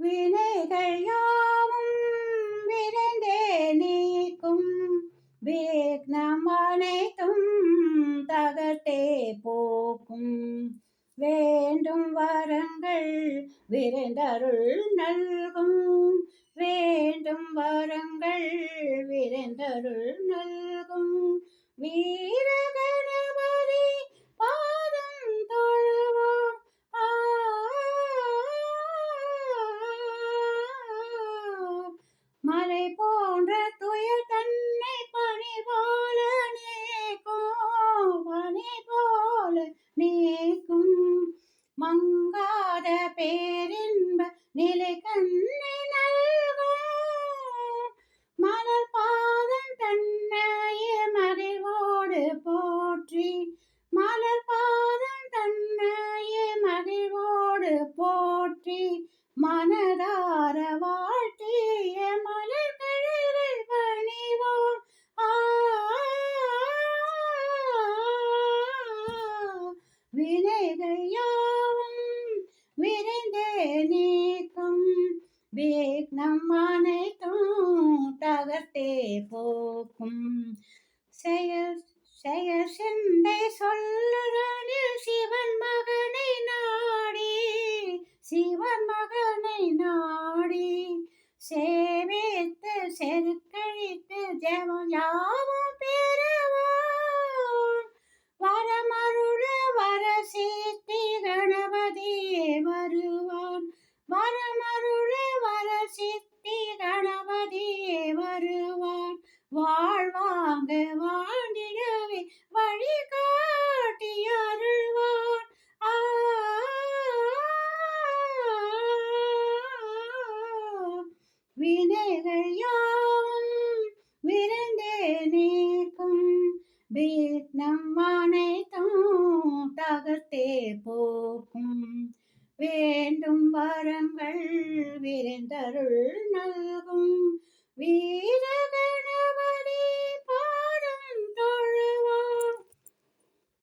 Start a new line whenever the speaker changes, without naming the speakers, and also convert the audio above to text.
வினைகள் யாவும் விரைந்தே நீக்கும் விக்னம் அனைத்தும் தகர்த்தே போக்கும் வேண்டும் வரங்கள் விரைந்தருள் நல்கும் வேண்டும் வரங்கள் விரைந்தருள் நல்கும் வீர கணபதி பாதம் தொழுவோம். மலை போன்ற துயர் தன்னை பனி போல நீக்கும் பனி போல நீக்கும் மங்காத பேரின்ப நிலை கண்ணை நல்கும் மலர் பாதம் தன்னையே மகிழ்வோடு போற்றி மலர் பாதம் தன்னையே மகிழ்வோடு போற்றி மனதார வாழ்த்திய மலர் கழல்கள் பணிவோம். வினைகள் யாவும் விரைந்தே நீக்கும் விக்னம் அனைத்தும் தகர்த்தே போக்கும் செயல் செயல் சிந்தை சொல்லுதனில் சிவன் மகனை நாடி சிவன் மகனை நாடி சேவித்து செருக்கழித்து ஜெபம் யாவும் பெறுவோம். வரமருள வர சீத்தி கணபதியே வருவான் வரமருள வர சித்தி கணபதியே வருவான் வாழ்வாங்க வாழ்ந்திடவே வழிகாட்டி அருள்வான். வினைகள் யாவும் விரைந்தே நீக்கும் விக்னம் அனைத்தும் தகர்த்தே போக்கும் வேண்டும் வரங்கள் விரைந்தருள் நல்கும்